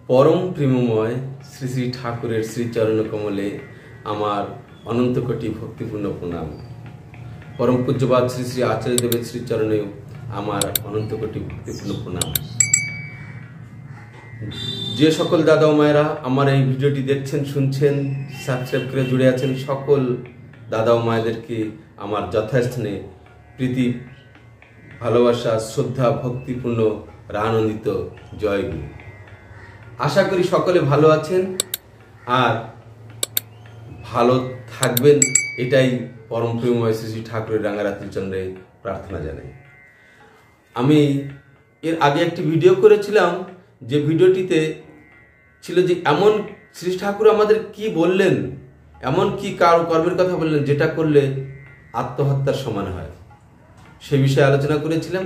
परम प्रेममय श्री श्री ठाकुरेर श्रीचरण कमले आमार अनंत कोटी भक्तिपूर्ण प्रणाम। परम पूज्यपाद श्री श्री आचार्य देवेर श्रीचरणे आमार अनंत कोटी भक्तिपूर्ण प्रणाम। जे सकल दादा मायेरा आमार এই ভিডিওটি দেখছেন শুনছেন সাবস্ক্রাইব করে জুড়ে আছেন সকল দাদা ও মায়েদেরকে আমার যথাস্থানে প্রীতি ভালোবাসা শ্রদ্ধা ভক্তিপূর্ণ আনন্দিত জয়গুরু। आशा करी सकले भालो आছেন আর ভালো থাকবেন এটাই परम प्रेममय श्री श्री ठाकुरेर রাঙারাত্রি চন্দ্রে प्रार्थना জানাই। আমি এর আগে একটি ভিডিও করেছিলাম যে ভিডিওটিতে ছিল যে এমন শ্রী ঠাকুর আমাদের কি বললেন, এমন কি কর্মের কথা বললেন যেটা করলে আত্মহত্যার সমান হয়, সে বিষয়ে আলোচনা করেছিলাম।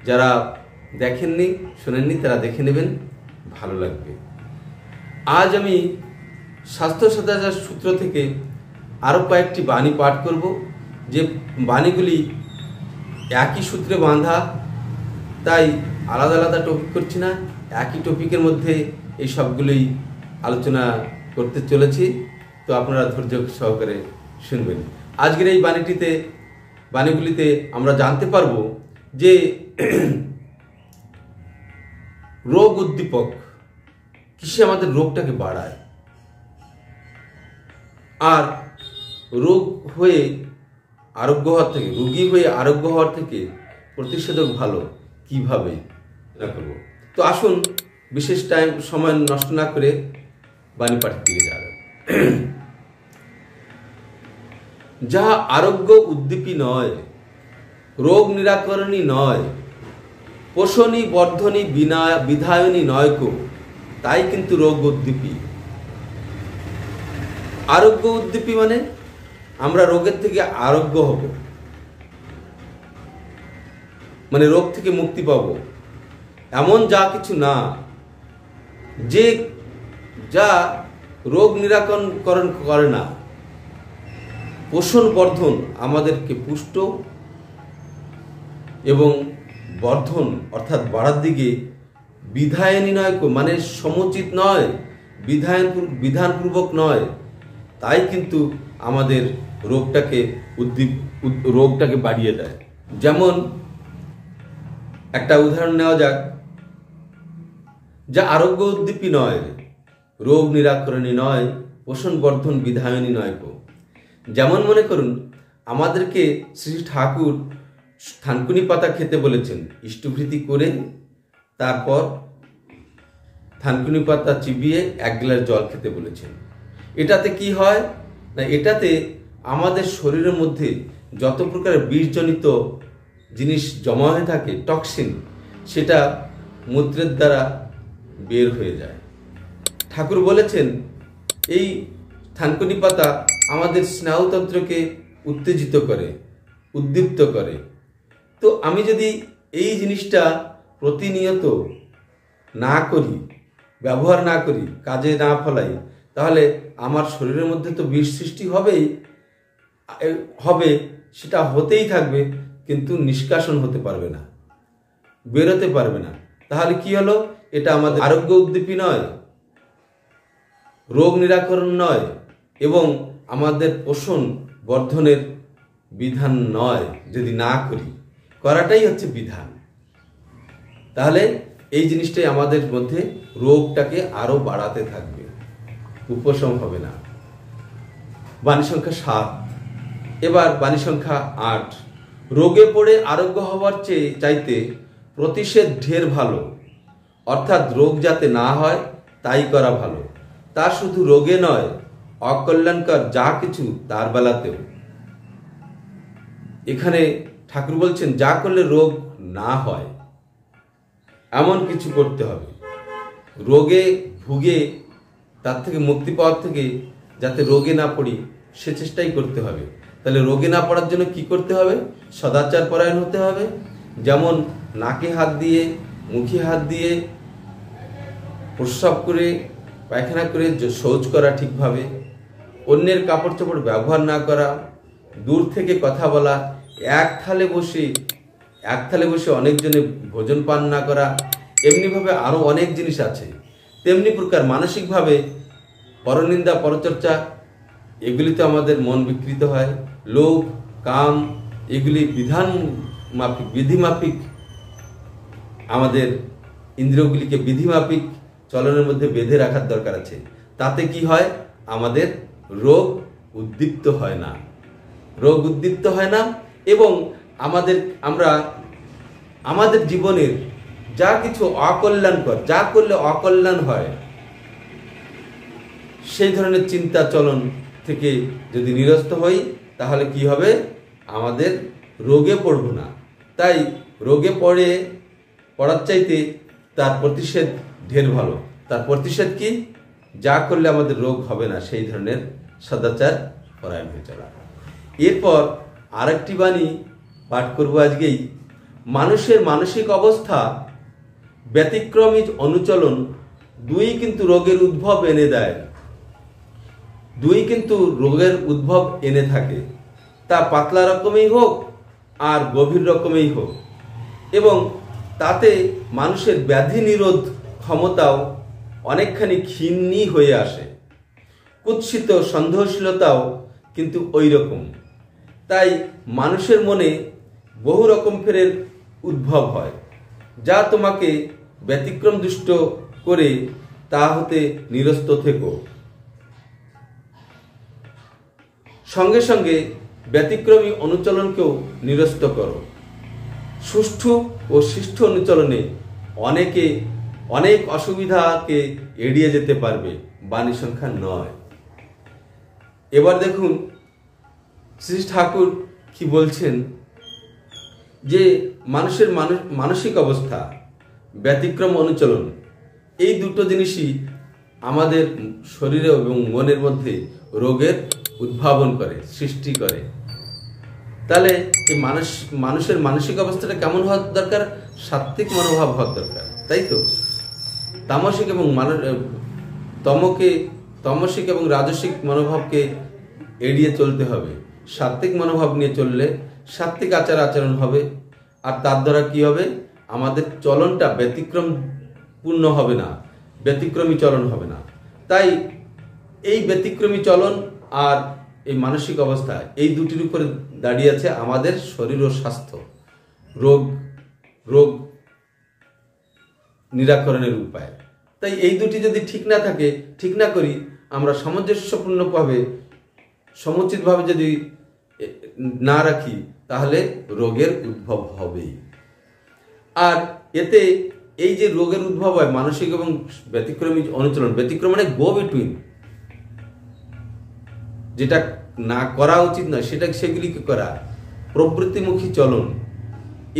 যারা দেখেননি শুনেননি তারা দেখে নেবেন, ভালো লাগবে। আজ আমি স্বাস্থ্য সদাচার সূত্র থেকে আরও কয়েকটি বাণী পাঠ করব, যে বাণীগুলি একই সূত্রে বাঁধা, তাই আলাদা আলাদা টপিক করছি না, একই টপিকের মধ্যে এই সবগুলোই আলোচনা করতে চলেছি। তো আপনারা ধৈর্য সহকারে শুনবেন। আজকের এই বাণীগুলিতে আমরা জানতে পারবো যে রোগ উদ্দীপক কিসে আমাদের রোগটাকে বাড়ায়, আর রোগ হয়ে আরোগ্য হওয়ার থেকে, রোগী হয়ে আরোগ্য হওয়ার থেকে প্রতিষেধক ভালো কিভাবে না করব। তো আসুন বিশেষ সময় নষ্ট না করে বাণী পাঠের দিকে যাবে। যা আরোগ্য উদ্দীপী নয়, রোগ নিরাকরণী নয়, পোষণী বর্ধনী বিধায়নী নয় কো, তাই কিন্তু রোগ উদ্দীপী। আরোগ্য উদ্দীপী মানে আমরা রোগের থেকে আরোগ্য হব, মানে রোগ থেকে মুক্তি পাব, এমন যা কিছু না যে যা রোগ নিরাকরণ করে না। পোষণ বর্ধন আমাদেরকে পুষ্ট এবং বর্ধন অর্থাৎ বাড়ার দিকে, বিধায়নী নয় মানে সমুচিত নয়, বিধানপূর্বক নয়, তাই কিন্তু আমাদের রোগটাকে বাড়িয়ে দেয়। যেমন একটা উদাহরণ নেওয়া যাক, যা আরোগ্য উদ্দীপী নয়, রোগ নিরাকরণী নয়, পোষণ বর্ধন বিধায়নী নয় কো। যেমন মনে করুন আমাদেরকে শ্রী ঠাকুর থানকুনি পাতা খেতে বলেছেন, ইষ্টভৃতি করে তারপর থানকুনি পাতা চিবিয়ে 1 গ্লাস জল খেতে বলেছেন। এটাতে কি হয় না, এটাতে আমাদের শরীরের মধ্যে যত প্রকার বিষজনিত জিনিস জমা হয়ে থাকে, টক্সিন, সেটা মূত্রের দ্বারা বের হয়ে যায়। ঠাকুর বলেছেন এই থানকুনি পাতা আমাদের স্নায়ুতন্ত্রকে উত্তেজিত করে, উদ্দীপ্ত করে। তো আমি যদি এই জিনিসটা প্রতিনিয়ত না করি, ব্যবহার না করি, কাজে না ফলাই, তাহলে আমার শরীরের মধ্যে তো বিষ সৃষ্টি হবে, সেটা হতেই থাকবে, কিন্তু নিষ্কাশন হতে পারবে না, বেরোতে পারবে না। তাহলে কি হলো, এটা আমাদের আরোগ্য উদ্দীপী নয়, রোগ নিরাকরণ নয়, এবং আমাদের পোষণ বর্ধনের বিধান নয়। যদি না করি, করাটাই হচ্ছে বিধান, তাহলে এই জিনিসটাই আমাদের মধ্যে রোগটাকে আরো বাড়াতে থাকবে, উপশম হবে না। বাণী সংখ্যা 7। এবার বাণী সংখ্যা 8। রোগে পড়ে আরোগ্য হওয়ার চাইতে প্রতিষেধ ঢের ভালো, অর্থাৎ রোগ যাতে না হয় তাই করা ভালো। তা শুধু রোগে নয়, অকল্যাণকর যা কিছু তার বেলাতেও। এখানে ঠাকুর বলছেন যা করলে রোগ না হয় এমন কিছু করতে হবে। রোগে ভুগে তার থেকে মুক্তি পাওয়ার থেকে যাতে রোগে না পড়ি সে চেষ্টাই করতে হবে। তাহলে রোগে না পড়ার জন্য কি করতে হবে, সদাচার পরায়ণ হতে হবে। যেমন নাকে হাত দিয়ে, মুখে হাত দিয়ে প্রস্রাব করে, পায়খানা করে শৌচ করা ঠিকভাবে, অন্যের কাপড় চোপড় ব্যবহার না করা, দূর থেকে কথা বলা, এক থালে বসে অনেকজনে ভোজন পান না করা, এমনিভাবে আরো অনেক জিনিস আছে। তেমনি প্রকার মানসিকভাবে পরনিন্দা পরচর্চা এগুলিতে আমাদের মন বিকৃত হয়। লোভ কাম এগুলি বিধান মাফিক বিধিমাফিক আমাদের ইন্দ্রিয়গুলিকে বিধিমাফিক চলনের মধ্যে বেঁধে রাখার দরকার আছে। তাতে কি হয়, আমাদের রোগ উদ্দীপ্ত হয় না, রোগ উদ্দীপ্ত হয় না। এবং আমরা আমাদের জীবনের যা কিছু অকল্যাণকর, যা করলে অকল্যাণ হয়, সেই ধরনের চিন্তা চলন থেকে যদি নিরস্ত হই, তাহলে কি হবে, আমাদের রোগে পড়ব না। তাই রোগে পড়ার চাইতে তার প্রতিষেধ ঢের ভালো। তার প্রতিষেধ কি, যা করলে আমাদের রোগ হবে না, সেই ধরনের সদাচার পরায়ণ হয়ে চলা। এরপর আরেকটি বাণী পাঠ করব আজকেই। মানুষের মানসিক অবস্থা ব্যতিক্রমী অনুচলন দুই কিন্তু রোগের উদ্ভব এনে দেয়, দুই কিন্তু রোগের উদ্ভব এনে থাকে। তা পাতলা রকমেই হোক আর গভীর রকমেই হোক, এবং তাতে মানুষের ব্যাধি নিরোধ ক্ষমতাও অনেকখানি ক্ষীণই হয়ে আসে। কুৎসিত সন্দেহশীলতাও কিন্তু ওই রকম। তাই মানুষের মনে বহু রকম ফেরের উদ্ভব হয়, যা তোমাকে ব্যতিক্রম দুষ্ট করে তা হতে নিরস্ত থেকো। সঙ্গে সঙ্গে ব্যতিক্রমী অনুচলনকেও নিরস্ত করো। সুষ্ঠু ও শিষ্ট অনুচলনে অনেক অসুবিধাকে এড়িয়ে যেতে পারবে, বাণী সংখ্যা 9। এবার দেখুন শ্রী ঠাকুর কি বলছেন, যে মানুষের মানসিক অবস্থা ব্যতিক্রম অনুচলন এই দুটো জিনিসই আমাদের শরীরে এবং মনের মধ্যে রোগের উদ্ভাবন করে, সৃষ্টি করে। তাহলে এই মানুষের মানসিক অবস্থাটা কেমন হওয়ার দরকার, সাত্ত্বিক মনোভাব হওয়ার দরকার, তাই তো। তামসিক এবং তমসিক এবং রাজসিক মনোভাবকে এড়িয়ে চলতে হবে। সাত্ত্বিক মনোভাব নিয়ে চললে সাত্ত্বিক আচরণ হবে, আর তার দ্বারা কি হবে, আমাদের চলনটা ব্যতিক্রম পূর্ণ হবে না, ব্যতিক্রমী চলন হবে না। তাই এই ব্যতিক্রমী চলন আর এই মানসিক অবস্থা, এই দুটির উপরে দাঁড়িয়ে আছে আমাদের শরীর ও স্বাস্থ্য, রোগ নিরাকরণের উপায়। তাই এই দুটি যদি ঠিক না করি, আমরা সামঞ্জস্যপূর্ণভাবে সমুচিতভাবে যদি না রাখি, তাহলে রোগের উদ্ভব হবেই। আর এতে এই যে রোগের উদ্ভব হয় মানসিক এবং ব্যতিক্রমী অনুচলন, ব্যতিক্রম মানে গো বিটুইন, যেটা না করা উচিত নয় সেগুলিকে করা, প্রবৃত্তিমুখী চলন,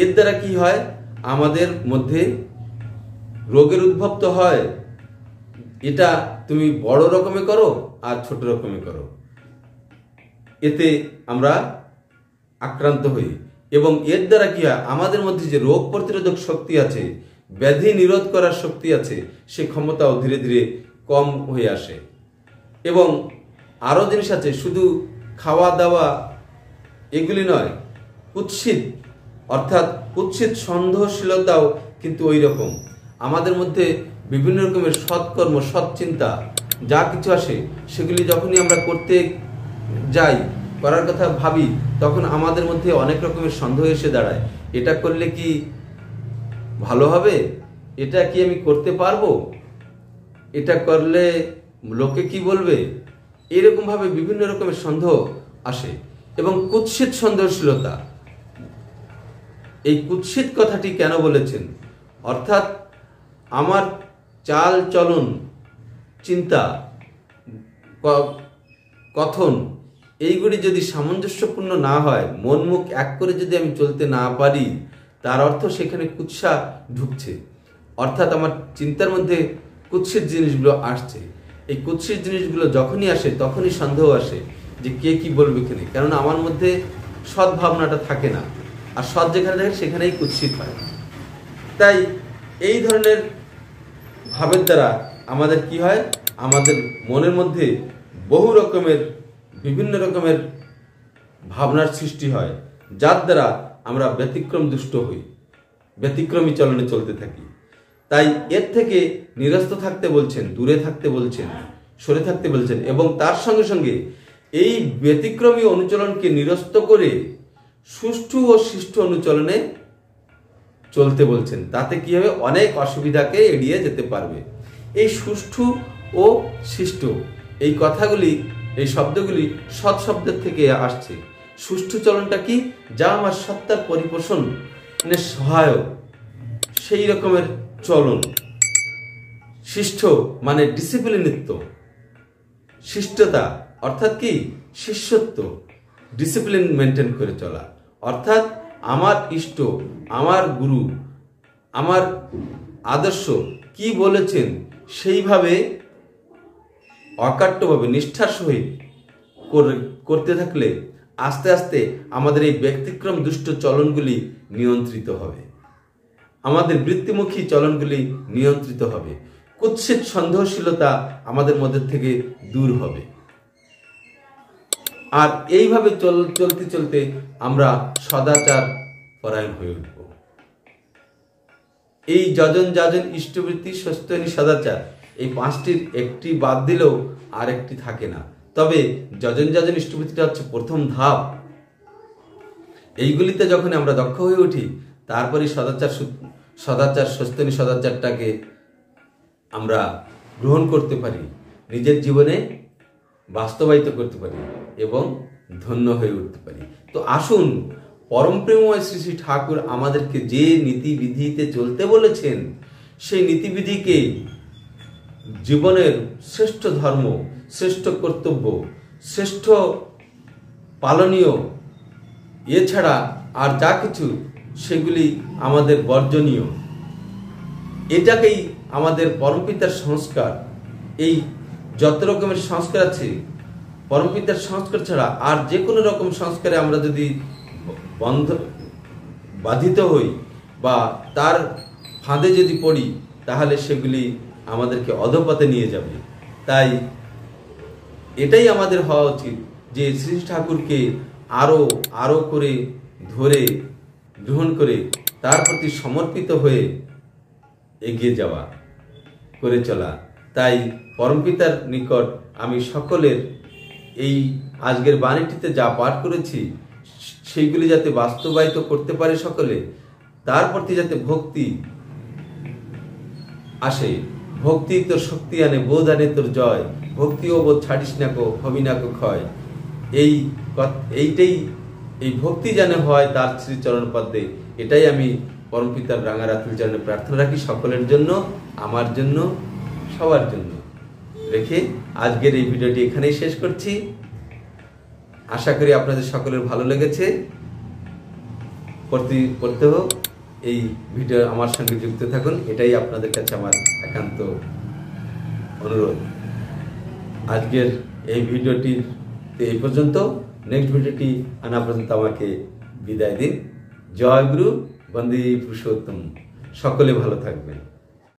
এর দ্বারা কি হয়, আমাদের মধ্যে রোগের উদ্ভব তো হয়। এটা তুমি বড় রকমে করো আর ছোট রকমে করো, এতে আমরা আক্রান্ত হই। এবং এর দ্বারা কি হয়, আমাদের মধ্যে যে রোগ প্রতিরোধক শক্তি আছে, ব্যাধি নিরোধ করার শক্তি আছে, সে ক্ষমতাও ধীরে ধীরে কম হয়ে আসে। এবং আরও জিনিস আছে, শুধু খাওয়া দাওয়া এগুলি নয়, কুৎসিত সন্দেহশীলতাও কিন্তু ওই রকম। আমাদের মধ্যে বিভিন্ন রকমের সৎকর্ম, সৎচিন্তা যা কিছু আসে, সেগুলি যখনই আমরা করতে যাই, করার কথা ভাবি, তখন আমাদের মধ্যে অনেক রকমের সন্দেহ এসে দাঁড়ায়। এটা করলে কি ভালো হবে, এটা কি আমি করতে পারবো, এটা করলে লোকে কি বলবে, এরকম ভাবে বিভিন্ন রকমের সন্দেহ আসে। এবং কুৎসিত সন্দেহশীলতা, এই কুৎসিত কথাটি কেন বলেছেন, অর্থাৎ আমার চাল চলন, চিন্তা, কথন এইগুলি যদি সামঞ্জস্যপূর্ণ না হয়, মন মুখ এক করে যদি আমি চলতে না পারি, তার অর্থ সেখানে কুৎসা ঢুকছে, অর্থাৎ আমার চিন্তার মধ্যে কুৎসিত জিনিসগুলো আসছে। এই কুৎসিত জিনিসগুলো যখনই আসে, তখনই সন্দেহ আসে যে কে কি বলবে এখানে, কারণ আমার মধ্যে সৎ ভাবনাটা থাকে না, আর সৎ যেখানে থাকে সেখানেই কুৎসিত হয়। তাই এই ধরনের ভাবের দ্বারা আমাদের কি হয়, আমাদের মনের মধ্যে বিভিন্ন রকমের ভাবনার সৃষ্টি হয়, যার দ্বারা আমরা ব্যতিক্রম দুষ্ট হই, ব্যতিক্রমী চলনে চলতে থাকি। তাই এর থেকে নিরস্ত থাকতে বলছেন, দূরে থাকতে বলছেন, সরে থাকতে বলছেন এবং তার সঙ্গে সঙ্গে এই ব্যতিক্রমী অনুচলনকে নিরস্ত করে সুষ্ঠু ও শিষ্ট অনুচলনে চলতে বলছেন। তাতে কি হবে, অনেক অসুবিধাকে এড়িয়ে যেতে পারবে। এই সুষ্ঠু ও শিষ্ট এই কথাগুলি, এই শব্দগুলি সৎ শব্দের থেকে আসছে। সুষ্ঠু চলনটা কি, যা আমার সত্তার পরিপোষণের সহায়ক, সেই রকমের চলন। শিষ্ট মানে ডিসিপ্লিনিত্ব, শিষ্টতা অর্থাৎ কি, শিষ্যত্ব, ডিসিপ্লিন মেনটেন করে চলা। অর্থাৎ আমার ইষ্ট, আমার গুরু, আমার আদর্শ কি বলেছেন সেইভাবে অকাট্যভাবে নিষ্ঠার সহিত করতে থাকলে আস্তে আস্তে আমাদের এই ব্যতিক্রম দুষ্ট চলনগুলি নিয়ন্ত্রিত হবে, আমাদের বৃত্তিমুখী চলনগুলি নিয়ন্ত্রিত হবে, কুৎসিত সন্দেহশীলতা আমাদের মধ্যে থেকে দূর হবে। আর এইভাবে চলতে চলতে আমরা সদাচার পরায়ণ হয়ে উঠব। এই যজন যাজন ইষ্টবৃত্তি সস্তনী সদাচার, এই পাঁচটির একটি বাদ দিলেও আর একটি থাকে না। তবে যজন যাজন ইষ্টবৃত্তিটা হচ্ছে প্রথম ধাপ। এইগুলিতে যখন আমরা দক্ষ হয়ে উঠি, তারপরে সদাচার সস্তনী সদাচারটাকে আমরা গ্রহণ করতে পারি, নিজের জীবনে বাস্তবায়িত করতে পারি এবং ধন্য হয়ে উঠতে পারি। তো আসুন, পরম প্রেমময় শ্রী শ্রী ঠাকুর আমাদেরকে যে নীতিবিধিতে চলতে বলেছেন, সেই নীতিবিধিকে জীবনের শ্রেষ্ঠ ধর্ম, শ্রেষ্ঠ কর্তব্য, শ্রেষ্ঠ পালনীয়, এছাড়া আর যা কিছু সেগুলি আমাদের বর্জনীয়, এটাকেই আমাদের পরমপিতার সংস্কার। এই যত রকমের সংস্কার আছে, পরমপিতার সংস্কার ছাড়া আর যে কোনো রকম সংস্কারে আমরা যদি বাধিত হই বা তার ফাঁদে যদি পড়ি, তাহলে সেগুলি আমাদেরকে অধপথে নিয়ে যাবে। তাই এটাই আমাদের হওয়া উচিত যে শ্রী ঠাকুরকে আরো করে ধরে গ্রহণ করে তার প্রতি সমর্পিত হয়ে এগিয়ে যাওয়া, করে চলা। তাই পরমপিতার নিকট আমি সকলের এই আজকের বাণীটিতে যা পাঠ করেছি সেইগুলি যাতে বাস্তবায়িত করতে পারে সকলে, তার প্রতি যাতে ভক্তি আসে। ভক্তি তোর শক্তি আনে, বোধ আনে তোর জয়, ভক্তি ও বোধ ছাড়িস না কো, হবি না কো ক্ষয়। এইটাই এই ভক্তি যেন হয় তার শ্রীচরণ পদ্মে, এটাই আমি পরমপিতার রাঙা রাতুল চরণে প্রার্থনা রাখি, সকলের জন্য, আমার জন্য, সবার জন্য রেখে আজকের এই ভিডিওটি এখানেই শেষ করছি। আশা করি আপনাদের সকলের ভালো লেগেছে। প্রত্যহ এই ভিডিও আমার সঙ্গে যুক্ত থাকুন, এটাই আপনাদের কাছে আমার একান্ত অনুরোধ। আজকের এই ভিডিওটি এই পর্যন্ত। নেক্সট ভিডিওটি আনা পর্যন্ত আমাকে বিদায় দিন। জয় গুরু, বন্দে পুরুষোত্তম। সকলে ভালো থাকবেন।